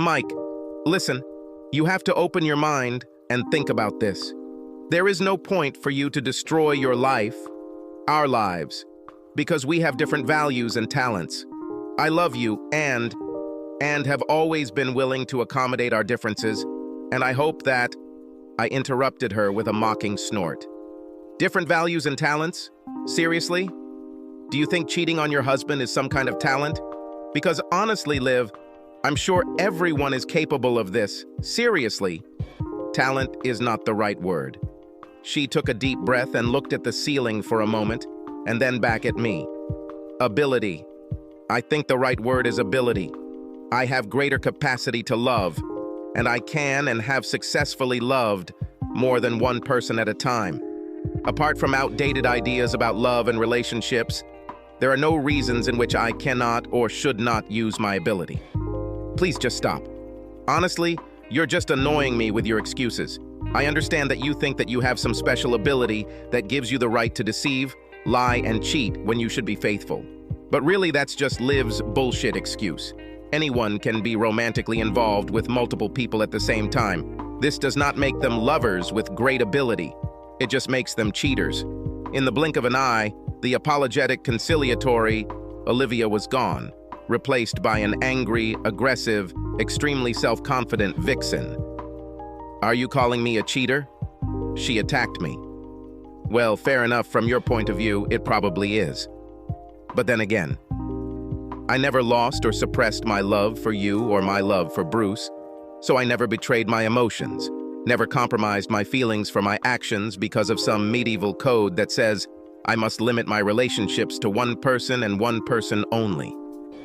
Mike, listen, you have to open your mind and think about this. There is no point for you to destroy your life, our lives, because we have different values and talents. I love you and have always been willing to accommodate our differences, and I hope that I interrupted her with a mocking snort. Different values and talents? Seriously? Do you think cheating on your husband is some kind of talent? Because honestly, Liv, I'm sure everyone is capable of this. Seriously, talent is not the right word. She took a deep breath and looked at the ceiling for a moment, and then back at me. Ability. I think the right word is ability. I have greater capacity to love, and I can and have successfully loved more than one person at a time. Apart from outdated ideas about love and relationships, there are no reasons in which I cannot or should not use my ability. Please just stop. Honestly, you're just annoying me with your excuses. I understand that you think that you have some special ability that gives you the right to deceive, lie, and cheat when you should be faithful. But really, that's just Liv's bullshit excuse. Anyone can be romantically involved with multiple people at the same time. This does not make them lovers with great ability. It just makes them cheaters. In the blink of an eye, the apologetic, conciliatory Olivia was gone, replaced by an angry, aggressive, extremely self-confident vixen. Are you calling me a cheater? She attacked me. Well, fair enough, from your point of view, it probably is. But then again, I never lost or suppressed my love for you or my love for Bruce, so I never betrayed my emotions, never compromised my feelings for my actions because of some medieval code that says I must limit my relationships to one person and one person only.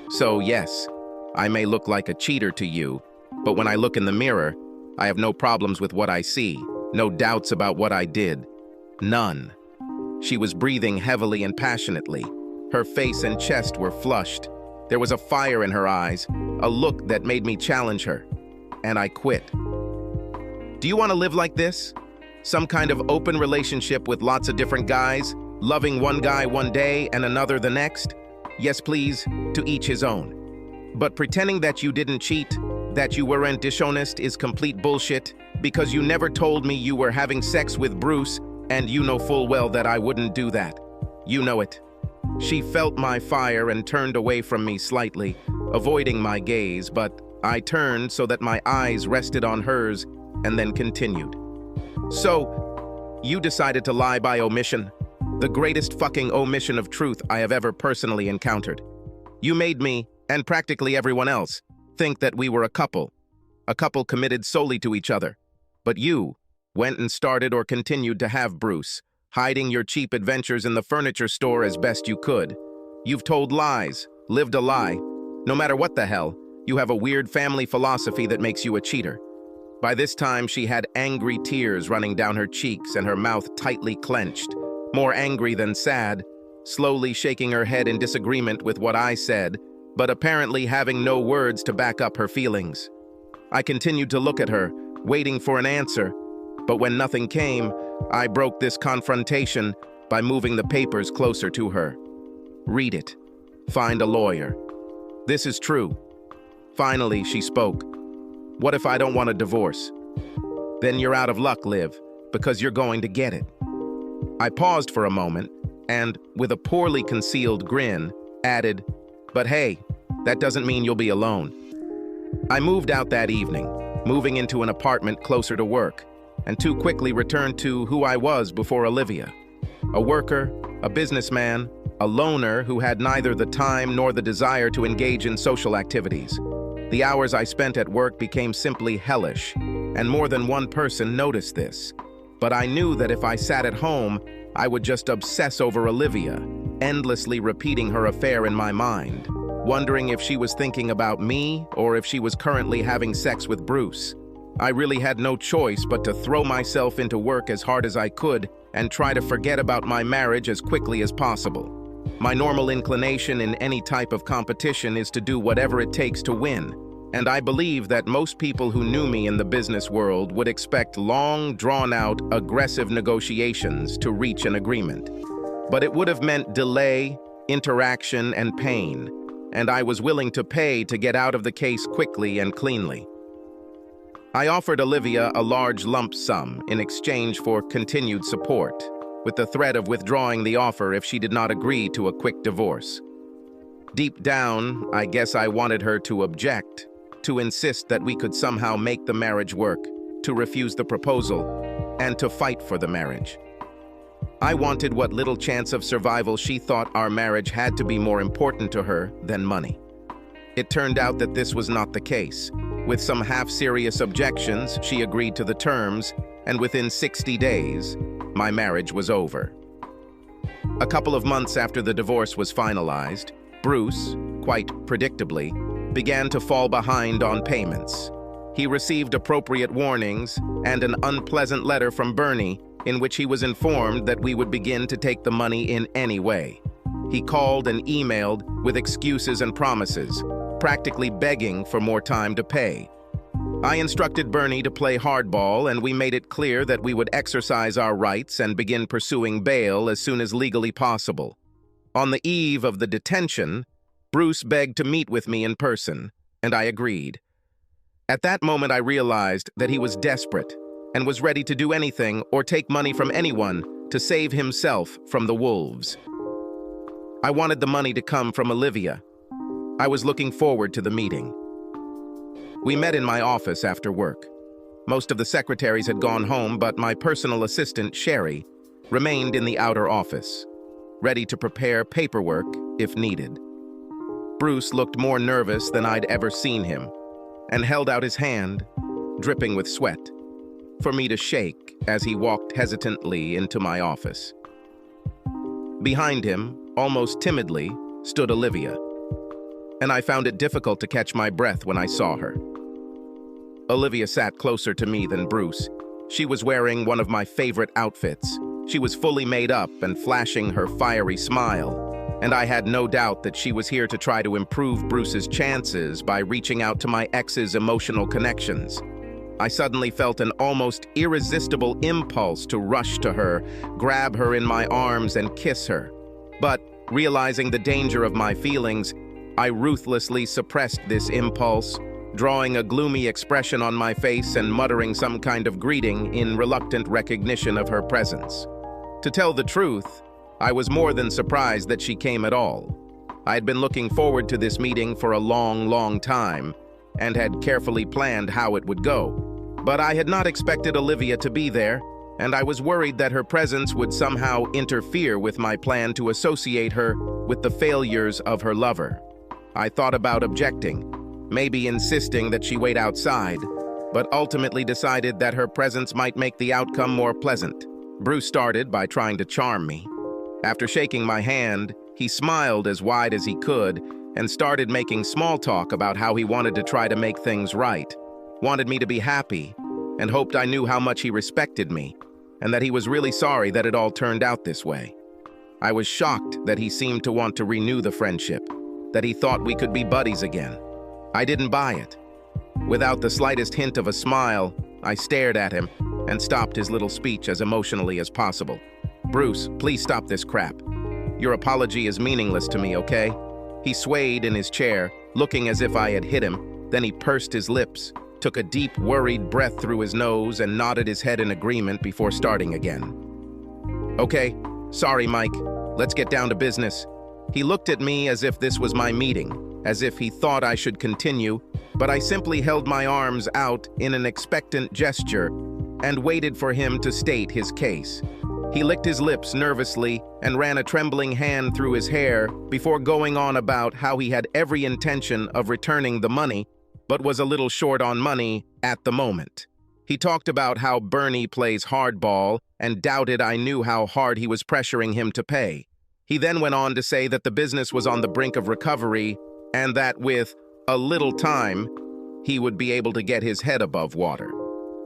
So yes, I may look like a cheater to you, but when I look in the mirror, I have no problems with what I see, no doubts about what I did. None. She was breathing heavily and passionately. Her face and chest were flushed. There was a fire in her eyes, a look that made me challenge her. And I quit. Do you want to live like this? Some kind of open relationship with lots of different guys, loving one guy one day and another the next? Yes, please, to each his own. But pretending that you didn't cheat, that you weren't dishonest is complete bullshit, because you never told me you were having sex with Bruce, and you know full well that I wouldn't do that. You know it. She felt my fire and turned away from me slightly, avoiding my gaze, but I turned so that my eyes rested on hers and then continued. So, you decided to lie by omission? The greatest fucking omission of truth I have ever personally encountered. You made me, and practically everyone else, think that we were a couple committed solely to each other. But you went and started or continued to have Bruce, hiding your cheap adventures in the furniture store as best you could. You've told lies, lived a lie. No matter what the hell, you have a weird family philosophy that makes you a cheater. By this time, she had angry tears running down her cheeks and her mouth tightly clenched, more angry than sad, slowly shaking her head in disagreement with what I said, but apparently having no words to back up her feelings. I continued to look at her, waiting for an answer, but when nothing came, I broke this confrontation by moving the papers closer to her. Read it. Find a lawyer. This is true. Finally, she spoke. What if I don't want a divorce? Then you're out of luck, Liv, because you're going to get it. I paused for a moment and, with a poorly concealed grin, added, but hey, that doesn't mean you'll be alone. I moved out that evening, moving into an apartment closer to work, and too quickly returned to who I was before Olivia. A worker, a businessman, a loner who had neither the time nor the desire to engage in social activities. The hours I spent at work became simply hellish, and more than one person noticed this. But I knew that if I sat at home, I would just obsess over Olivia, endlessly repeating her affair in my mind, wondering if she was thinking about me or if she was currently having sex with Bruce. I really had no choice but to throw myself into work as hard as I could and try to forget about my marriage as quickly as possible. My normal inclination in any type of competition is to do whatever it takes to win, and I believe that most people who knew me in the business world would expect long, drawn-out, aggressive negotiations to reach an agreement. But it would have meant delay, interaction, and pain, and I was willing to pay to get out of the case quickly and cleanly. I offered Olivia a large lump sum in exchange for continued support, with the threat of withdrawing the offer if she did not agree to a quick divorce. Deep down, I guess I wanted her to object, to insist that we could somehow make the marriage work, to refuse the proposal, and to fight for the marriage. I wanted what little chance of survival she thought our marriage had to be more important to her than money. It turned out that this was not the case. With some half-serious objections, she agreed to the terms, and within 60 days, my marriage was over. A couple of months after the divorce was finalized, Bruce, quite predictably, began to fall behind on payments. He received appropriate warnings and an unpleasant letter from Bernie in which he was informed that we would begin to take the money in any way. He called and emailed with excuses and promises, practically begging for more time to pay. I instructed Bernie to play hardball, and we made it clear that we would exercise our rights and begin pursuing bail as soon as legally possible. On the eve of the detention, Bruce begged to meet with me in person, and I agreed. At that moment, I realized that he was desperate and was ready to do anything or take money from anyone to save himself from the wolves. I wanted the money to come from Olivia. I was looking forward to the meeting. We met in my office after work. Most of the secretaries had gone home, but my personal assistant, Sherry, remained in the outer office, ready to prepare paperwork if needed. Bruce looked more nervous than I'd ever seen him, and held out his hand, dripping with sweat, for me to shake as he walked hesitantly into my office. Behind him, almost timidly, stood Olivia, and I found it difficult to catch my breath when I saw her. Olivia sat closer to me than Bruce. She was wearing one of my favorite outfits. She was fully made up and flashing her fiery smile, and I had no doubt that she was here to try to improve Bruce's chances by reaching out to my ex's emotional connections. I suddenly felt an almost irresistible impulse to rush to her, grab her in my arms and kiss her. But, realizing the danger of my feelings, I ruthlessly suppressed this impulse, drawing a gloomy expression on my face and muttering some kind of greeting in reluctant recognition of her presence. To tell the truth, I was more than surprised that she came at all. I had been looking forward to this meeting for a long time, and had carefully planned how it would go. But I had not expected Olivia to be there, and I was worried that her presence would somehow interfere with my plan to associate her with the failures of her lover. I thought about objecting, maybe insisting that she wait outside, but ultimately decided that her presence might make the outcome more pleasant. Bruce started by trying to charm me. After shaking my hand, he smiled as wide as he could and started making small talk about how he wanted to try to make things right, wanted me to be happy, and hoped I knew how much he respected me, and that he was really sorry that it all turned out this way. I was shocked that he seemed to want to renew the friendship, that he thought we could be buddies again. I didn't buy it. Without the slightest hint of a smile, I stared at him and stopped his little speech as emotionally as possible. "Bruce, please stop this crap. Your apology is meaningless to me, okay?" He swayed in his chair, looking as if I had hit him. Then he pursed his lips, took a deep, worried breath through his nose, and nodded his head in agreement before starting again. "Okay, sorry, Mike. Let's get down to business." He looked at me as if this was my meeting, as if he thought I should continue, but I simply held my arms out in an expectant gesture and waited for him to state his case. He licked his lips nervously and ran a trembling hand through his hair before going on about how he had every intention of returning the money, but was a little short on money at the moment. He talked about how Bernie plays hardball and doubted I knew how hard he was pressuring him to pay. He then went on to say that the business was on the brink of recovery and that with a little time, he would be able to get his head above water.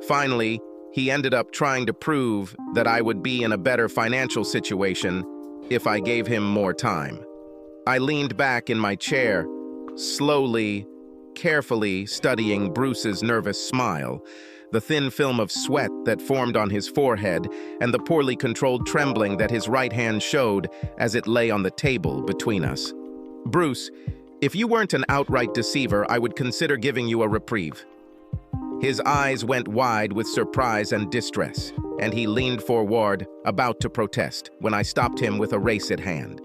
Finally, he ended up trying to prove that I would be in a better financial situation if I gave him more time. I leaned back in my chair, slowly, carefully studying Bruce's nervous smile, the thin film of sweat that formed on his forehead, and the poorly controlled trembling that his right hand showed as it lay on the table between us. "Bruce, If you weren't an outright deceiver, I would consider giving you a reprieve." His eyes went wide with surprise and distress, and he leaned forward, about to protest, when I stopped him with a race at hand.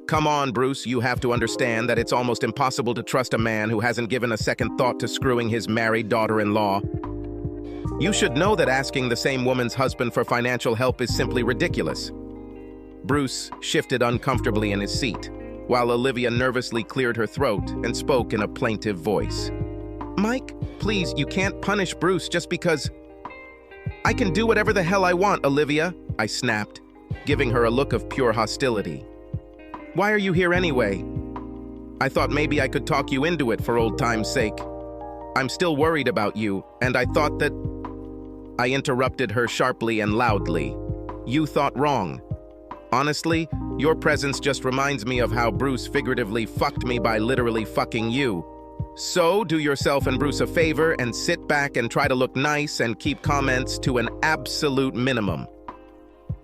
"Come on, Bruce, you have to understand that it's almost impossible to trust a man who hasn't given a second thought to screwing his married daughter-in-law. You should know that asking the same woman's husband for financial help is simply ridiculous." Bruce shifted uncomfortably in his seat, while Olivia nervously cleared her throat and spoke in a plaintive voice. "Mike, please, you can't punish Bruce just because—" "I can do whatever the hell I want, Olivia," I snapped, giving her a look of pure hostility. "Why are you here anyway? I thought maybe I could talk you into it for old time's sake. I'm still worried about you, and I thought that—" I interrupted her sharply and loudly. "You thought wrong. Honestly, your presence just reminds me of how Bruce figuratively fucked me by literally fucking you. So do yourself and Bruce a favor and sit back and try to look nice and keep comments to an absolute minimum."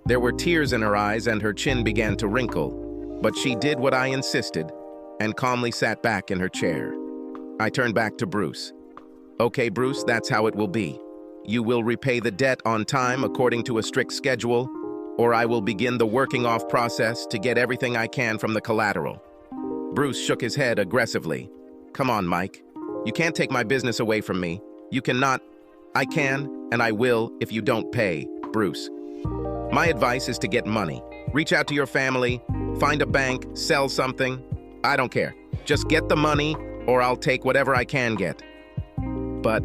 There were tears in her eyes and her chin began to wrinkle, but she did what I insisted and calmly sat back in her chair. I turned back to Bruce. "Okay, Bruce, that's how it will be. You will repay the debt on time according to a strict schedule, or I will begin the working off process to get everything I can from the collateral." Bruce shook his head aggressively. "Come on, Mike. You can't take my business away from me. You cannot—" "I can, and I will if you don't pay, Bruce. My advice is to get money. Reach out to your family, find a bank, sell something. I don't care. Just get the money, or I'll take whatever I can get." But,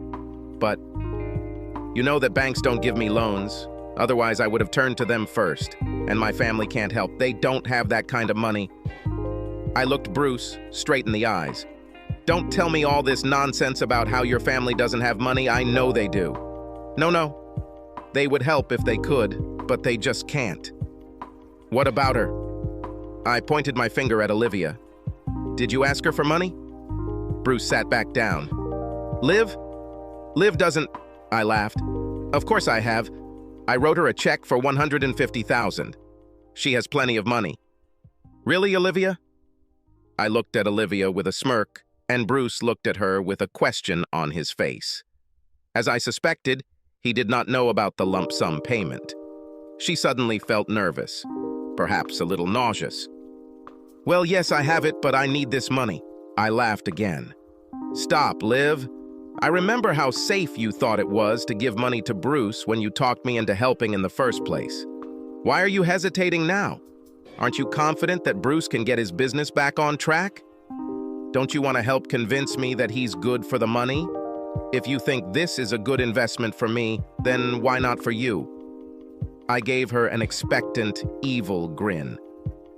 you know that banks don't give me loans. Otherwise, I would have turned to them first, and my family can't help. They don't have that kind of money. I looked Bruce straight in the eyes. "Don't tell me all this nonsense about how your family doesn't have money. I know they do. No. They would help if they could, but they just can't." "What about her?" I pointed my finger at Olivia. "Did you ask her for money?" Bruce sat back down. Liv doesn't—" I laughed. "Of course I have. I wrote her a check for $150,000. She has plenty of money." "Really, Olivia?" I looked at Olivia with a smirk, and Bruce looked at her with a question on his face. As I suspected, he did not know about the lump sum payment. She suddenly felt nervous, perhaps a little nauseous. "Well, yes, I have it, but I need this money." I laughed again. "Stop, Liv. I remember how safe you thought it was to give money to Bruce when you talked me into helping in the first place. Why are you hesitating now? Aren't you confident that Bruce can get his business back on track? Don't you want to help convince me that he's good for the money? If you think this is a good investment for me, then why not for you?" I gave her an expectant, evil grin.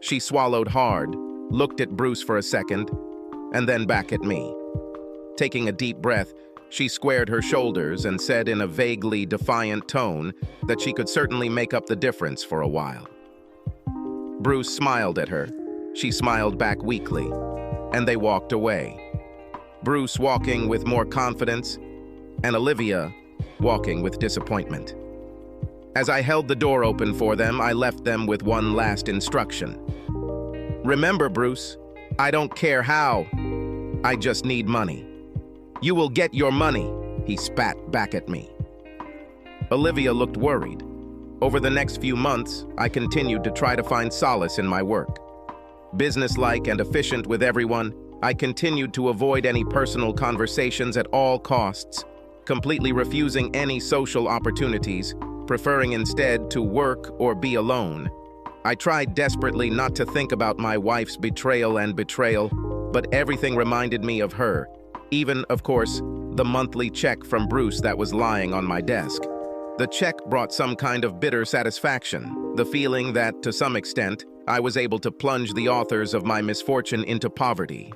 She swallowed hard, looked at Bruce for a second, and then back at me. Taking a deep breath, she squared her shoulders and said in a vaguely defiant tone that she could certainly make up the difference for a while. Bruce smiled at her. She smiled back weakly, and they walked away. Bruce walking with more confidence, and Olivia walking with disappointment. As I held the door open for them, I left them with one last instruction. "Remember, Bruce, I don't care how. I just need money." "You will get your money," he spat back at me. Olivia looked worried. Over the next few months, I continued to try to find solace in my work. Businesslike and efficient with everyone, I continued to avoid any personal conversations at all costs, completely refusing any social opportunities, preferring instead to work or be alone. I tried desperately not to think about my wife's betrayal, but everything reminded me of her. Even, of course, the monthly check from Bruce that was lying on my desk. The check brought some kind of bitter satisfaction, the feeling that, to some extent, I was able to plunge the authors of my misfortune into poverty.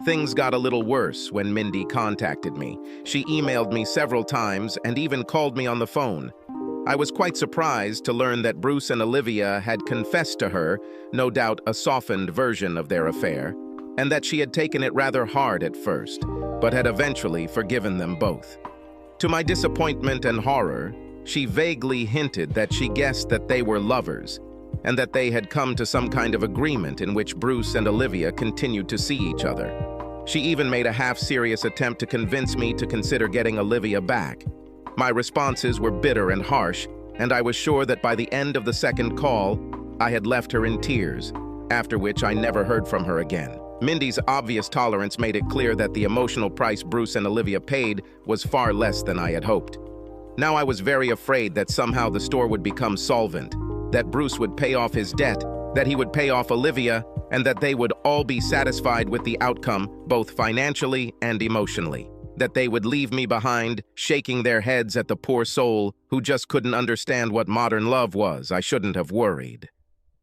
Things got a little worse when Mindy contacted me. She emailed me several times and even called me on the phone. I was quite surprised to learn that Bruce and Olivia had confessed to her, no doubt a softened version of their affair, and that she had taken it rather hard at first, but had eventually forgiven them both. To my disappointment and horror, she vaguely hinted that she guessed that they were lovers, and that they had come to some kind of agreement in which Bruce and Olivia continued to see each other. She even made a half-serious attempt to convince me to consider getting Olivia back. My responses were bitter and harsh, and I was sure that by the end of the second call, I had left her in tears, after which I never heard from her again. Mindy's obvious tolerance made it clear that the emotional price Bruce and Olivia paid was far less than I had hoped. Now I was very afraid that somehow the store would become solvent, that Bruce would pay off his debt, that he would pay off Olivia, and that they would all be satisfied with the outcome, both financially and emotionally. That they would leave me behind, shaking their heads at the poor soul who just couldn't understand what modern love was. I shouldn't have worried.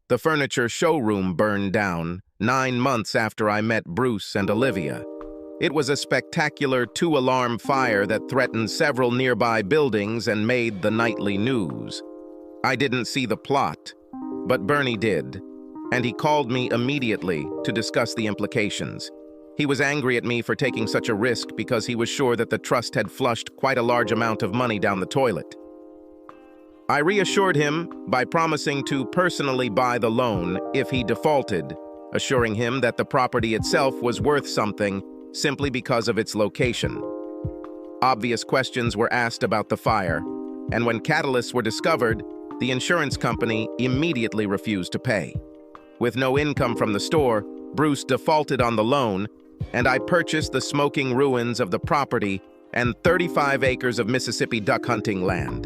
The furniture showroom burned down 9 months after I met Bruce and Olivia. It was a spectacular 2-alarm fire that threatened several nearby buildings and made the nightly news. I didn't see the plot, but Bernie did, and he called me immediately to discuss the implications. He was angry at me for taking such a risk because he was sure that the trust had flushed quite a large amount of money down the toilet. I reassured him by promising to personally buy the loan if he defaulted, assuring him that the property itself was worth something simply because of its location. Obvious questions were asked about the fire, and when catalysts were discovered, the insurance company immediately refused to pay. With no income from the store, Bruce defaulted on the loan, and I purchased the smoking ruins of the property and 35 acres of Mississippi duck hunting land.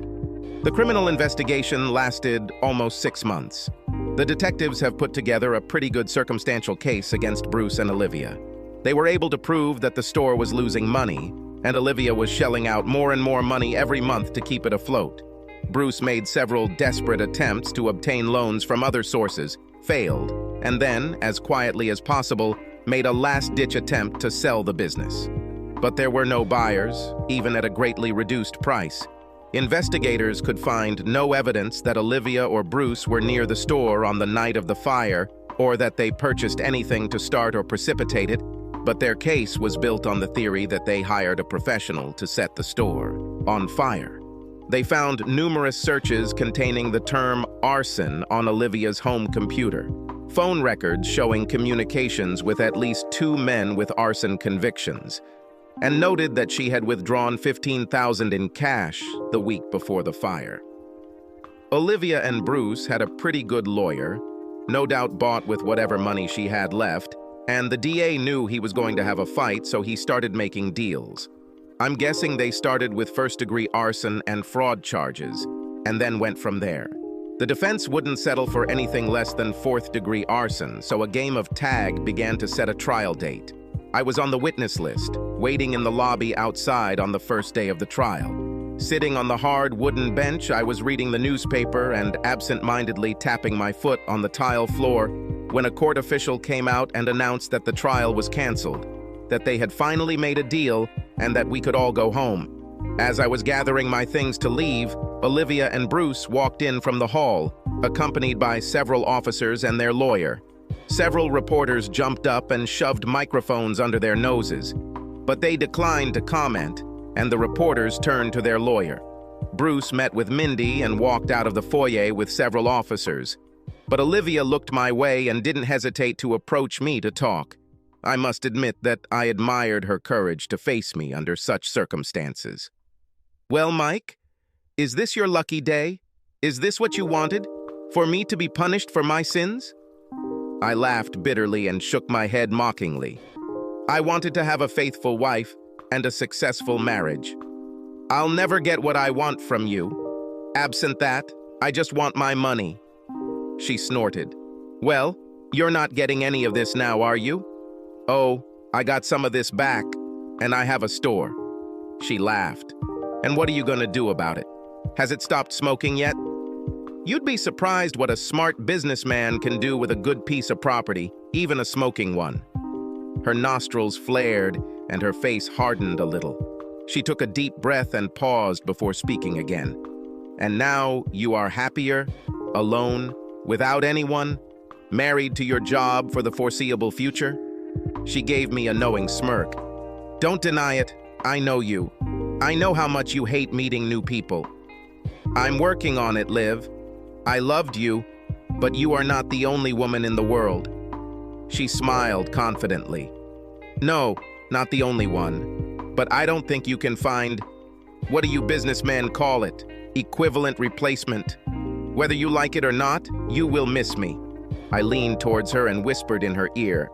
The criminal investigation lasted almost 6 months. The detectives have put together a pretty good circumstantial case against Bruce and Olivia. They were able to prove that the store was losing money, and Olivia was shelling out more and more money every month to keep it afloat. Bruce made several desperate attempts to obtain loans from other sources, failed, and then, as quietly as possible, made a last-ditch attempt to sell the business. But there were no buyers, even at a greatly reduced price. Investigators could find no evidence that Olivia or Bruce were near the store on the night of the fire, or that they purchased anything to start or precipitate it, but their case was built on the theory that they hired a professional to set the store on fire. They found numerous searches containing the term arson on Olivia's home computer, phone records showing communications with at least 2 men with arson convictions, and noted that she had withdrawn $15,000 in cash the week before the fire. Olivia and Bruce had a pretty good lawyer, no doubt bought with whatever money she had left, and the DA knew he was going to have a fight, so he started making deals. I'm guessing they started with first-degree arson and fraud charges, and then went from there. The defense wouldn't settle for anything less than 4th-degree arson, so a game of tag began to set a trial date. I was on the witness list, waiting in the lobby outside on the first day of the trial. Sitting on the hard wooden bench, I was reading the newspaper and absent-mindedly tapping my foot on the tile floor when a court official came out and announced that the trial was canceled, that they had finally made a deal, and that we could all go home. As I was gathering my things to leave, Olivia and Bruce walked in from the hall, accompanied by several officers and their lawyer. Several reporters jumped up and shoved microphones under their noses, but they declined to comment, and the reporters turned to their lawyer. Bruce met with Mindy and walked out of the foyer with several officers, but Olivia looked my way and didn't hesitate to approach me to talk. I must admit that I admired her courage to face me under such circumstances. "Well, Mike, is this your lucky day? Is this what you wanted? For me to be punished for my sins?" I laughed bitterly and shook my head mockingly. "I wanted to have a faithful wife and a successful marriage. I'll never get what I want from you. Absent that, I just want my money." She snorted. "Well, you're not getting any of this now, are you?" "Oh, I got some of this back, and I have a store." She laughed. "And what are you gonna do about it? Has it stopped smoking yet?" You'd be surprised what a smart businessman can do with a good piece of property, even a smoking one. Her nostrils flared, and her face hardened a little. She took a deep breath and paused before speaking again. "And now you are happier, alone, without anyone, married to your job for the foreseeable future?" She gave me a knowing smirk. "Don't deny it. I know you. I know how much you hate meeting new people. I'm working on it, Liv. I loved you, But you are not the only woman in the world." She smiled confidently. "No, not the only one. But I don't think you can find, what do you businessmen call it, equivalent replacement. Whether you like it or not, you will miss me." I leaned towards her and whispered in her ear,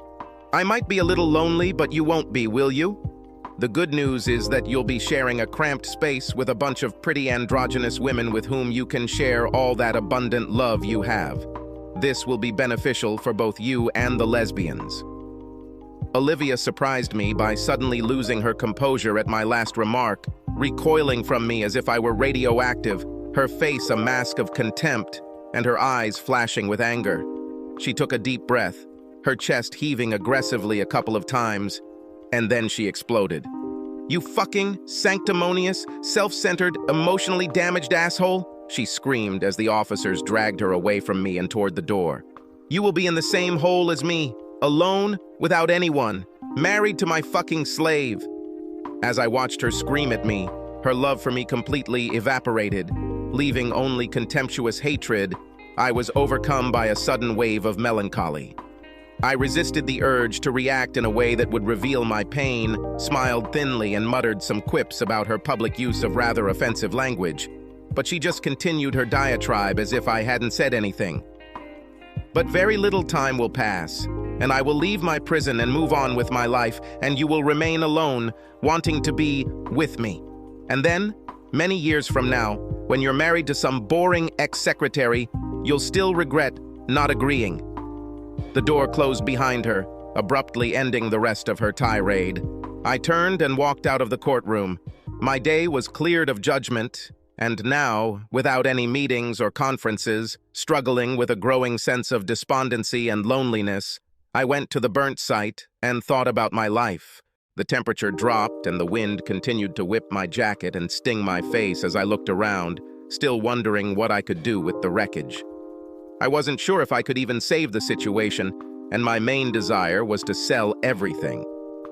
"I might be a little lonely, but you won't be, will you? The good news is that you'll be sharing a cramped space with a bunch of pretty androgynous women with whom you can share all that abundant love you have. This will be beneficial for both you and the lesbians." Olivia surprised me by suddenly losing her composure at my last remark, recoiling from me as if I were radioactive, her face a mask of contempt and her eyes flashing with anger. She took a deep breath, her chest heaving aggressively a couple of times, and then she exploded. "You fucking sanctimonious, self-centered, emotionally damaged asshole!" she screamed as the officers dragged her away from me and toward the door. "You will be in the same hole as me, alone, without anyone, married to my fucking slave." As I watched her scream at me, her love for me completely evaporated, leaving only contemptuous hatred. I was overcome by a sudden wave of melancholy. I resisted the urge to react in a way that would reveal my pain, smiled thinly, and muttered some quips about her public use of rather offensive language. But she just continued her diatribe as if I hadn't said anything. "But very little time will pass, and I will leave my prison and move on with my life, and you will remain alone, wanting to be with me. And then, many years from now, when you're married to some boring ex-secretary, you'll still regret not agreeing." The door closed behind her, abruptly ending the rest of her tirade. I turned and walked out of the courtroom. My day was cleared of judgment, and now, without any meetings or conferences, struggling with a growing sense of despondency and loneliness, I went to the burnt site and thought about my life. The temperature dropped and the wind continued to whip my jacket and sting my face as I looked around, still wondering what I could do with the wreckage. I wasn't sure if I could even save the situation, and my main desire was to sell everything,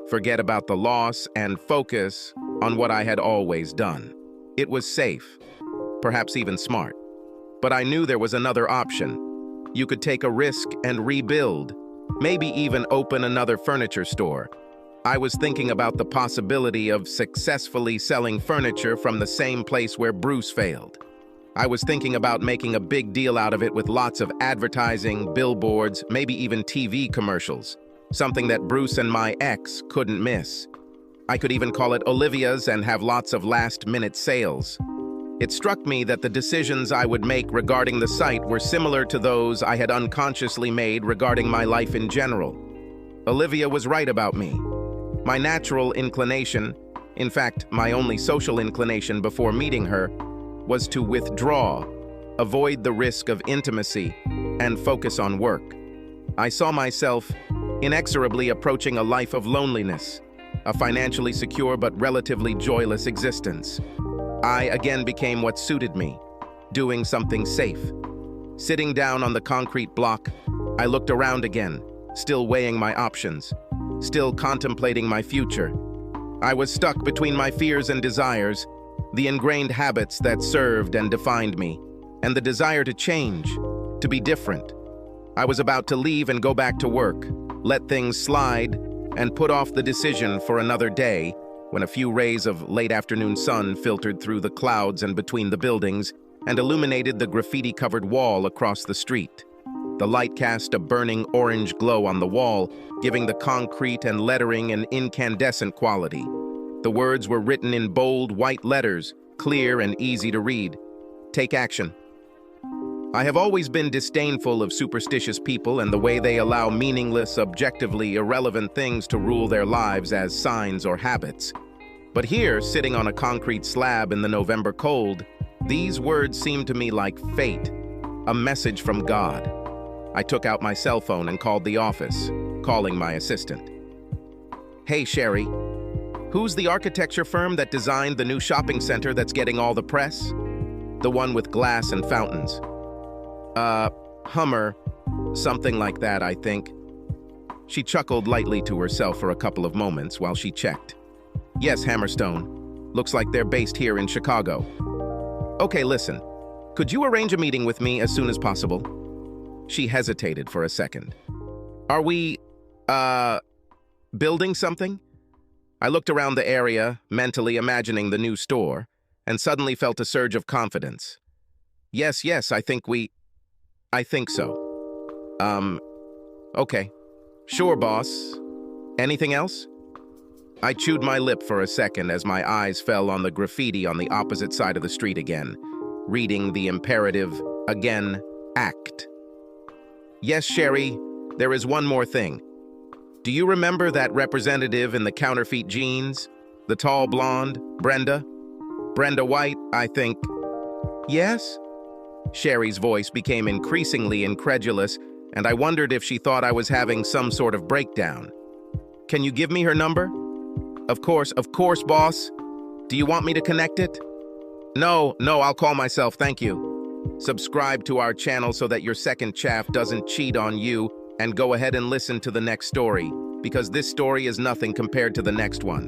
forget about the loss, and focus on what I had always done. It was safe, perhaps even smart. But I knew there was another option. You could take a risk and rebuild, maybe even open another furniture store. I was thinking about the possibility of successfully selling furniture from the same place where Bruce failed. I was thinking about making a big deal out of it with lots of advertising, billboards, maybe even TV commercials, something that Bruce and my ex couldn't miss. I could even call it Olivia's and have lots of last-minute sales. It struck me that the decisions I would make regarding the site were similar to those I had unconsciously made regarding my life in general. Olivia was right about me. My natural inclination, in fact, my only social inclination before meeting her, was to withdraw, avoid the risk of intimacy, and focus on work. I saw myself inexorably approaching a life of loneliness, a financially secure but relatively joyless existence. I again became what suited me, doing something safe. Sitting down on the concrete block, I looked around again, still weighing my options, still contemplating my future. I was stuck between my fears and desires, the ingrained habits that served and defined me, and the desire to change, to be different. I was about to leave and go back to work, let things slide, and put off the decision for another day, when a few rays of late afternoon sun filtered through the clouds and between the buildings and illuminated the graffiti-covered wall across the street. The light cast a burning orange glow on the wall, giving the concrete and lettering an incandescent quality. The words were written in bold white letters, clear and easy to read. Take action. I have always been disdainful of superstitious people and the way they allow meaningless, objectively irrelevant things to rule their lives as signs or habits. But here, sitting on a concrete slab in the November cold, these words seemed to me like fate, a message from God. I took out my cell phone and called the office, calling my assistant. "Hey, Sherry. Who's the architecture firm that designed the new shopping center that's getting all the press? The one with glass and fountains." Hummer, something like that, I think." She chuckled lightly to herself for a couple of moments while she checked. "Yes, Hammerstone. Looks like they're based here in Chicago." "Okay, listen. Could you arrange a meeting with me as soon as possible?" She hesitated for a second. Are we, building something? I looked around the area, mentally imagining the new store, and suddenly felt a surge of confidence. Yes, I think so. Okay. Sure, boss. Anything else? I chewed my lip for a second as my eyes fell on the graffiti on the opposite side of the street again, reading the imperative, again, act. Yes, Sherry, there is one more thing. Do you remember that representative in the counterfeit jeans? The tall blonde, Brenda? Brenda White, I think. Yes? Sherry's voice became increasingly incredulous, and I wondered if she thought I was having some sort of breakdown. Can you give me her number? Of course, boss. Do you want me to connect it? No, I'll call myself, thank you. Subscribe to our channel so that your second chaff doesn't cheat on you, and go ahead and listen to the next story, because this story is nothing compared to the next one.